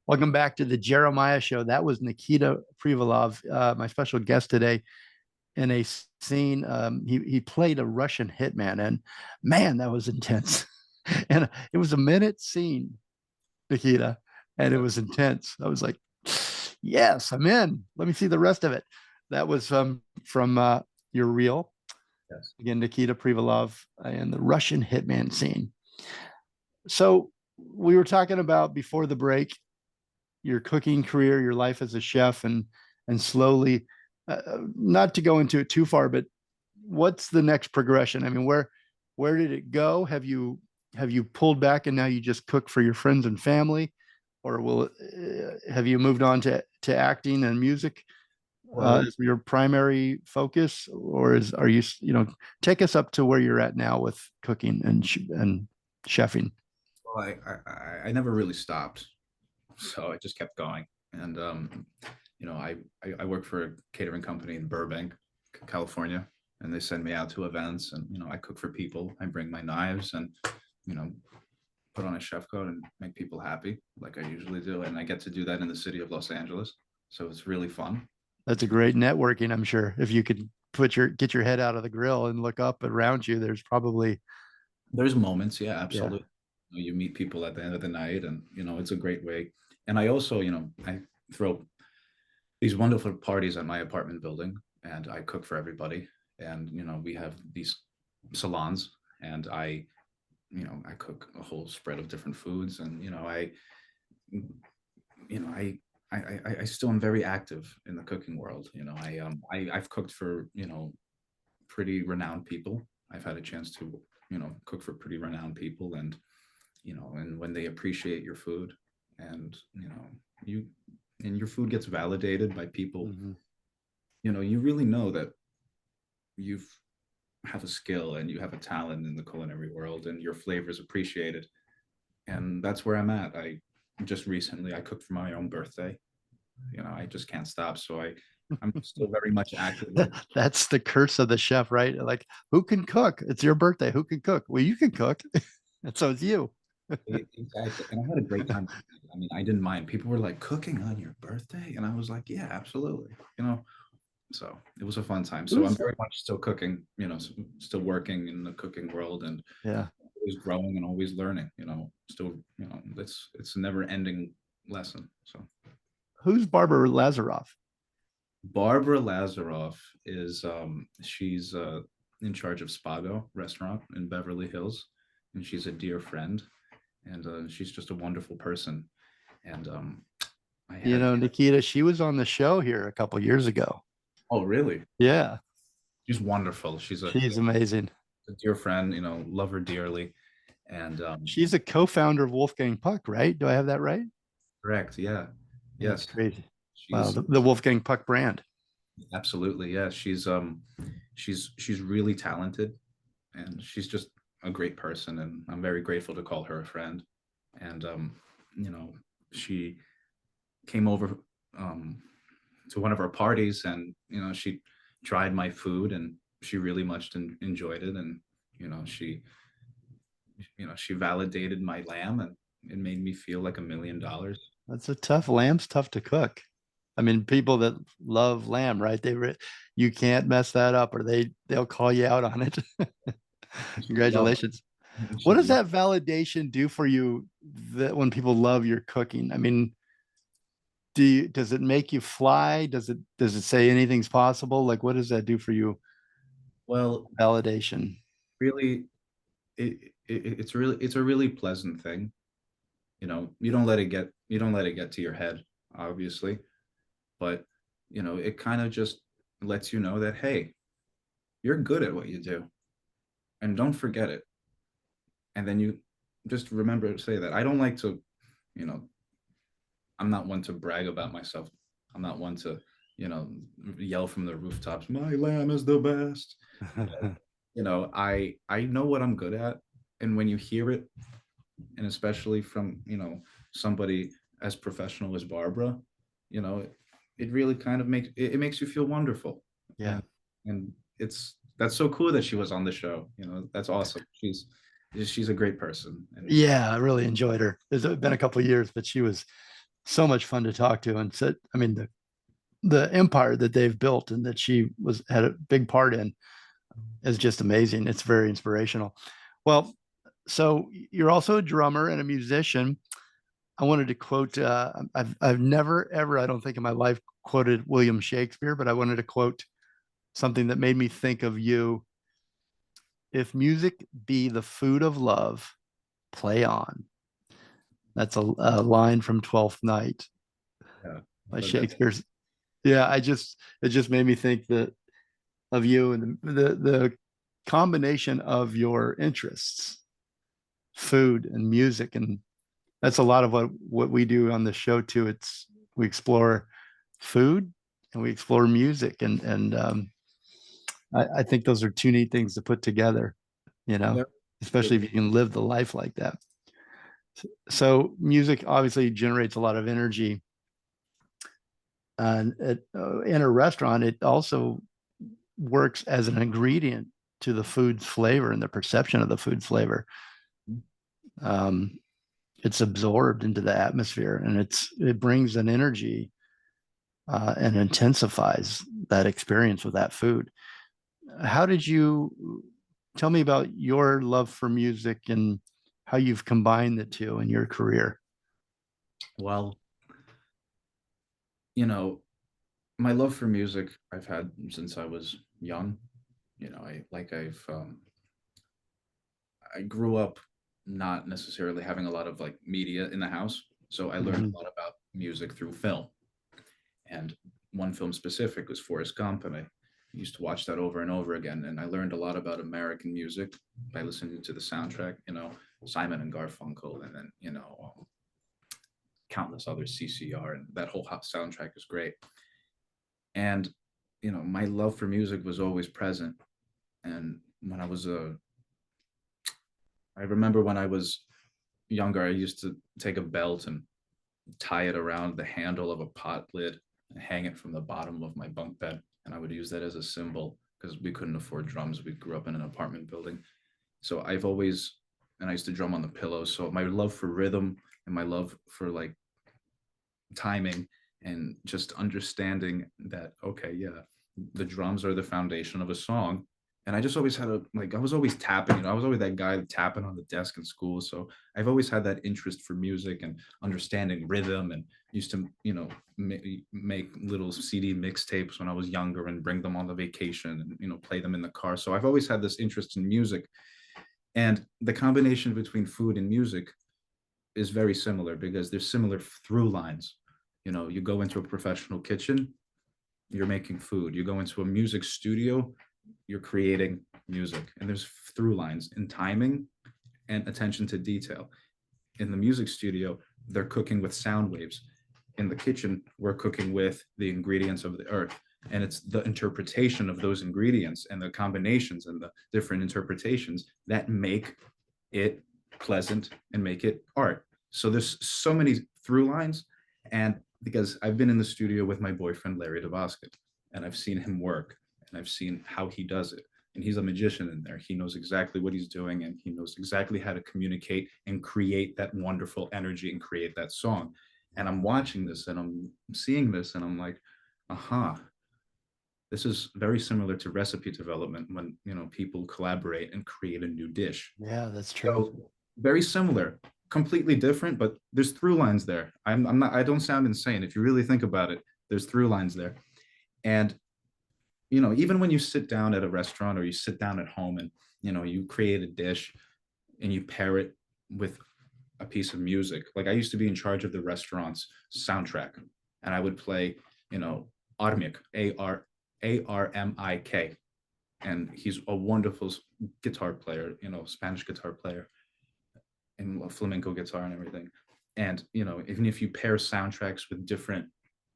Welcome back to the Jeremiah Show. That was Nikita Privalov, my special guest today, in a scene. He played a Russian hitman, and man, that was intense. And it was a minute scene, Nikita, and it was intense. I was like, yes, I'm in. Let me see the rest of it. That was from your reel. Yes. Again, Nikita Privalov and the Russian hitman scene. So we were talking about before the break your cooking career, your life as a chef, and slowly, not to go into it too far, but what's the next progression? I mean, where did it go? Have you pulled back and now you just cook for your friends and family, or have you moved on to acting and music Well, as your primary focus, or are you take us up to where you're at now with cooking and chefing? I never really stopped, so I just kept going. And I work for a catering company in Burbank, California, and they send me out to events, and I cook for people. I bring my knives and you know put on a chef coat and make people happy, like I usually do. And I get to do that in the city of Los Angeles, so it's really fun. That's a great networking, I'm sure. If you could get your head out of the grill and look up around you, there's probably There's moments, yeah, yeah. absolutely. You meet people at the end of the night, and it's a great way. And I also, I throw these wonderful parties at my apartment building, and I cook for everybody. And we have these salons, and I cook a whole spread of different foods, and you know I still am very active in the cooking world. I've cooked for pretty renowned people. I've had a chance to cook for pretty renowned people, and and when they appreciate your food, and you and your food gets validated by people, Mhm. you really know that you've have a skill and you have a talent in the culinary world, and your flavor is appreciated. And that's where I'm at. I just recently I cooked for my own birthday. I just can't stop, so I'm still very much active in the. That's the curse of the chef, right? Like, who can cook? It's your birthday. Who can cook? Well, you can cook. And so it's you. Exactly. And I had a great time. I mean, I didn't mind. People were like, cooking on your birthday? And I was like, yeah, absolutely. So it was a fun time. So I'm Who's very much still cooking, still working in the cooking world, and yeah. always growing and always learning, still, it's a never ending lesson. So Who's Barbara Lazaroff? Barbara Lazaroff is, she's in charge of Spago restaurant in Beverly Hills, and she's a dear friend, and she's just a wonderful person. And I You had, know, Nikita, she was on the show here a couple years ago. oh, really? Yeah, She's wonderful. She's she's amazing. a dear friend, love her dearly. And She's a co-founder of Wolfgang Puck, right? Do I have that right? correct, yeah, That's yes, crazy. Wow, she's the Wolfgang Puck brand. absolutely, yeah. She's really talented, and she's just a great person, and I'm very grateful to call her a friend. And you know, she came over to one of our parties, and she tried my food, and she really much enjoyed it. And she she validated my lamb, and it made me feel like $1 million. That's a tough lamb's tough to cook. I mean, people that love lamb, right? You can't mess that up, or they'll call you out on it. She's lovely. Congratulations. What She's does lovely. that validation do for you that when people love your cooking? I mean, does it make you fly? Does it say anything's possible? Like, what does that do for you? Well, Validation. really, it's a really pleasant thing. You don't let it get to your head, obviously, but it kind of just lets you know that, hey, you're good at what you do, and don't forget it. And then you just remember to say that. I don't like to, you know, I'm not one to brag about myself. I'm not one to, you know, yell from the rooftops, my lamb is the best. I know what I'm good at, and when you hear it, and especially from somebody as professional as Barbara, you know, it really kind of it makes you feel wonderful. Yeah. And that's so cool that she was on the show. That's awesome. She's a great person. And Yeah, I really enjoyed her. It's been a couple of years, but she was so much fun to talk to. And said, I mean, the empire that they've built and that she was had a big part in is just amazing. It's very inspirational. Well, so you're also a drummer and a musician. I wanted to quote. I've never ever, I don't think in my life, quoted William Shakespeare, but I wanted to quote something that made me think of you. If music be the food of love, play on. That's a line from Twelfth Night Yeah, by but that's Shakespeare's. Yeah, it just made me think that of you and the combination of your interests, food and music, and that's a lot of what we do on the show too. It's we explore food and we explore music, and I think those are two neat things to put together, you know, yeah, especially if you can live the life like that. So music obviously generates a lot of energy, and in a restaurant, it also works as an ingredient to the food's flavor and the perception of the food's flavor. Um, it's absorbed into the atmosphere, and it brings an energy and intensifies that experience with that food. How did you tell me about your love for music and how you've combined the two in your career? well, you know, my love for music I've had since I was young. I grew up not necessarily having a lot of like media in the house, so I learned Mhm. a lot about music through film. And one film specific was Forrest Gump, and I used to watch that over and over again. And I learned a lot about American music by listening to the soundtrack. Simon and Garfunkel, and then countless other CCR, and that whole soundtrack is great. And my love for music was always present. And I remember when I was younger, I used to take a belt and tie it around the handle of a pot lid and hang it from the bottom of my bunk bed. And I would use that as a symbol because we couldn't afford drums. We grew up in an apartment building. So and I used to drum on the pillows. So my love for rhythm and my love for like timing and just understanding that, okay, yeah, the drums are the foundation of a song. And I just always had I was always tapping, I was always that guy tapping on the desk in school. So I've always had that interest for music and understanding rhythm, and used to, make little CD mixtapes when I was younger and bring them on the vacation and, play them in the car. So I've always had this interest in music. And the combination between food and music is very similar because there's similar through lines. You go into a professional kitchen, you're making food. You go into a music studio, you're creating music. And there's through lines in timing and attention to detail. In the music studio, they're cooking with sound waves. In the kitchen, we're cooking with the ingredients of the earth. And it's the interpretation of those ingredients and the combinations and the different interpretations that make it pleasant and make it art. So there's so many through lines. And because I've been in the studio with my boyfriend, Larry DeVosket, and I've seen him work and I've seen how he does it. And he's a magician in there. He knows exactly what he's doing, and he knows exactly how to communicate and create that wonderful energy and create that song. And I'm watching this and I'm seeing this and I'm like, aha, this is very similar to recipe development when people collaborate and create a new dish. Yeah, that's true. So very similar, completely different, but there's through lines there. I'm not. I don't sound insane. If you really think about it, there's through lines there. And even when you sit down at a restaurant or you sit down at home and you create a dish and you pair it with a piece of music. Like I used to be in charge of the restaurant's soundtrack, and I would play, Armik, Armik, and he's a wonderful guitar player, Spanish guitar player, and flamenco guitar and everything. And even if you pair soundtracks with different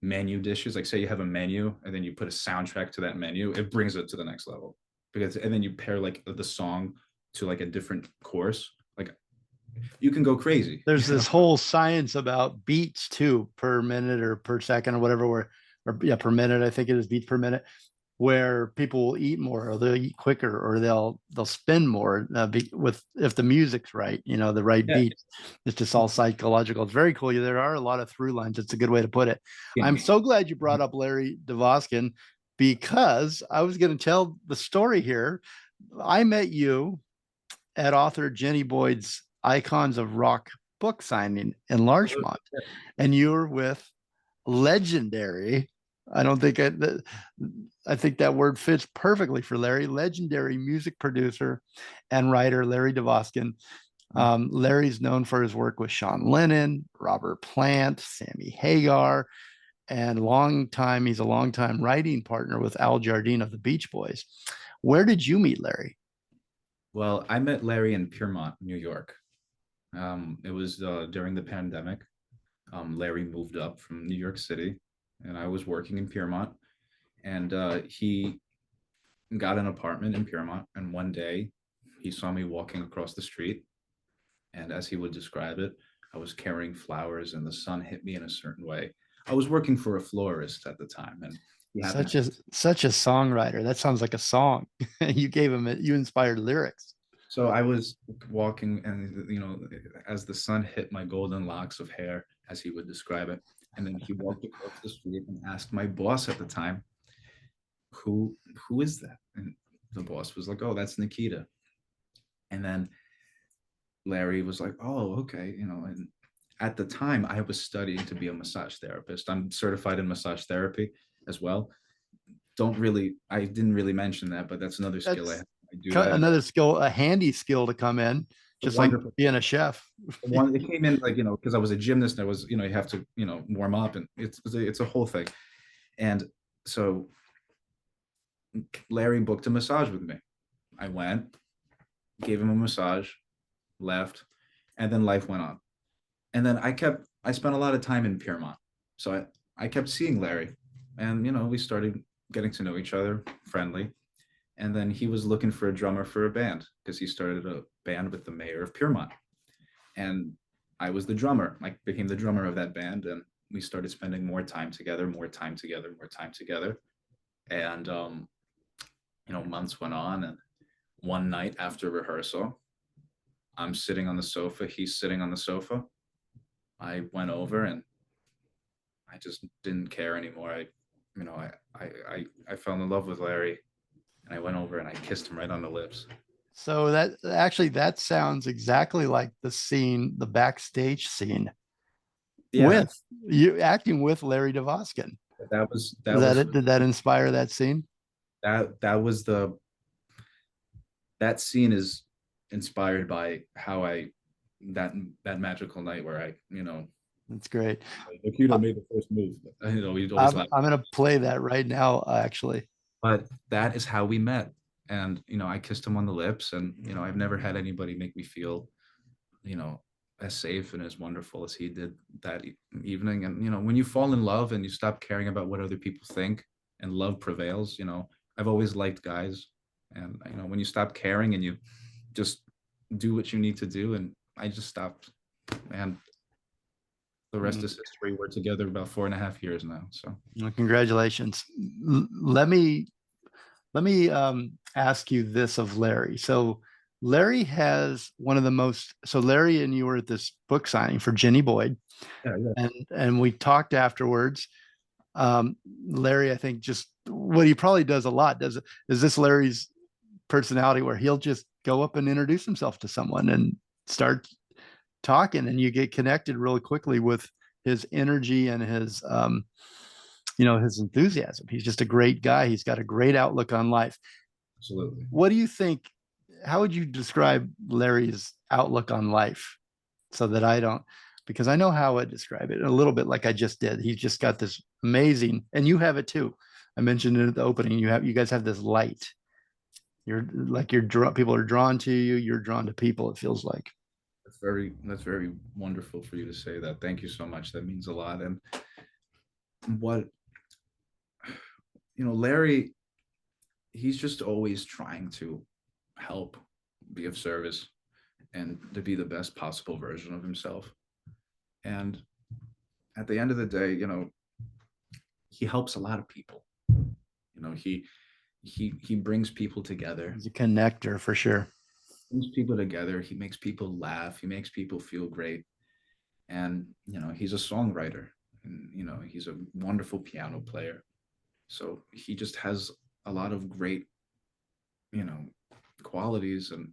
menu dishes, like say you have a menu and then you put a soundtrack to that menu, it brings it to the next level. And then you pair like the song to like a different course, like you can go crazy. There's this whole science about beats too, per minute or per second or whatever, or yeah, per minute, I think it is beats per minute, where people will eat more, or they'll eat quicker, or they'll spend more with if the music's right, the right Yeah. beats. It's just all psychological. It's very cool. There are a lot of through lines. It's a good way to put it. Yeah. I'm so glad you brought up Larry Devoskin, because I was going to tell the story here. I met you at author Jenny Boyd's Icons of Rock book signing in Larchmont, and you were with legendary. I don't think I think that word fits perfectly for Larry. Legendary music producer and writer Larry Devoskin. Larry's known for his work with Sean Lennon, Robert Plant, Sammy Hagar, and he's a longtime writing partner with Al Jardine of the Beach Boys. Where did you meet Larry? Well, I met Larry in Piermont, New York. It was during the pandemic. Larry moved up from New York City, and I was working in Piermont. And he got an apartment in Piermont. And one day, he saw me walking across the street. And as he would describe it, I was carrying flowers, and the sun hit me in a certain way. I was working for a florist at the time, and he happened Such to. a such a songwriter. That sounds like a song. You inspired lyrics. So I was walking, and as the sun hit my golden locks of hair, as he would describe it, and then he walked across the street and asked my boss at the time, "Who is that?" And the boss was like, "Oh, that's Nikita." And then Larry was like, "Oh, okay," And at the time, I was studying to be a massage therapist. I'm certified in massage therapy as well. I didn't really mention that, but that's another skill I That's have. I do that. another skill, a handy skill to come in, It's just like wonderful. being a chef. One, it came in like, because I was a gymnast, and I was, you have to, warm up, and it's a whole thing. And so Larry booked a massage with me. I went, gave him a massage, left, and then life went on. And then I spent a lot of time in Piermont. So I kept seeing Larry, and, we started getting to know each other, friendly. And then he was looking for a drummer for a band, because he started a band with the mayor of Piermont. And I was the drummer. I became the drummer of that band, and we started spending more time together, more time together, more time together. And months went on, and one night after rehearsal, I'm sitting on the sofa, he's sitting on the sofa. I went over, and I just didn't care anymore. I fell in love with Larry, and I went over and I kissed him right on the lips. So that sounds exactly like the backstage scene Yeah, with you acting with Larry Devoskin. that was Is that that was it? Did that inspire that scene? that was the that scene is inspired by how that that magical night where That's great. Nikita I- made the first move. We'd always I'm laugh. I'm gonna play that right now, actually. But that is how we met. And I kissed him on the lips, and I've never had anybody make me feel, you know, as safe and as wonderful as he did that evening. And when you fall in love and you stop caring about what other people think, and love prevails, I've always liked guys. And when you stop caring and you just do what you need to do, and I just stopped. And the rest Mm. is history. We're together about 4.5 years now. So Well, congratulations. Let me ask you this of Larry. So Larry has one of the most. So Larry and you were at this book signing for Jenny Boyd, yeah, yeah. and we talked afterwards. Larry, I think, just what he probably does a lot is this Larry's personality, where he'll just go up and introduce himself to someone and start talking, and you get connected really quickly with his energy and his enthusiasm. He's just a great guy. He's got a great outlook on life. Absolutely. What do you think? How would you describe Larry's outlook on life, so that I don't, because I know how I describe it a little bit like I just did. He's just got this amazing, and you have it too. I mentioned it at the opening. You guys have this light. People are drawn to you. You're drawn to people. It feels like. That's very wonderful for you to say that. Thank you so much. That means a lot. And what Larry, he's just always trying to help, be of service, and to be the best possible version of himself. And at the end of the day, he helps a lot of people. He he brings people together. He's a connector for sure. Brings people together. He makes people laugh. He makes people feel great. And he's a songwriter, and he's a wonderful piano player. So he just has a lot of great you know qualities, and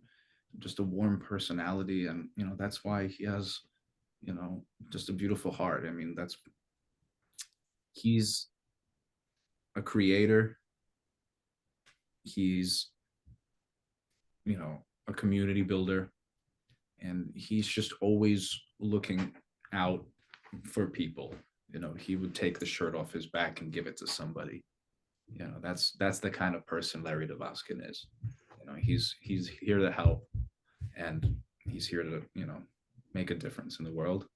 just a warm personality, and that's why he has just a beautiful heart. I mean, that's he's a creator. He's a community builder, and he's just always looking out for people. He would take the shirt off his back and give it to somebody. That's the kind of person Larry Devoskin is. He's here to help, and he's here to make a difference in the world.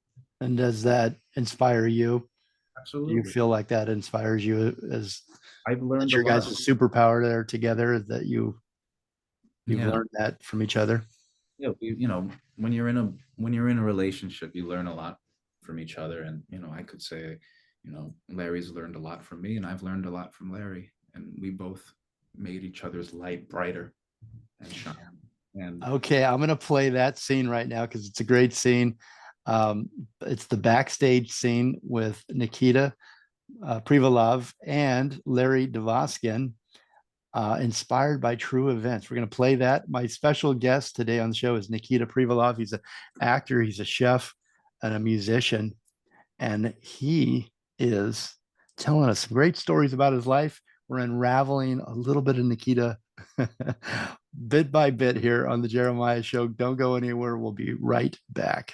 And does that inspire you? Do you Absolutely. feel like that inspires you as I've that's learned a your lot. guys' superpower there together, that you've Yeah. learned that from each other? Yeah, when you're in a relationship, you learn a lot from each other. And I could say, Larry's learned a lot from me, and I've learned a lot from Larry, and we both made each other's light brighter and shine. And Okay, I'm gonna play that scene right now because it's a great scene. Um, it's the backstage scene with Nikita Privalov and Larry Devoskin, inspired by true events. We're going to play that. My special guest today on the show is Nikita Privalov. He's an actor, he's a chef, and a musician, and he is telling us some great stories about his life. We're unraveling a little bit of Nikita bit by bit here on the Jeremiah Show. Don't go anywhere. We'll be right back.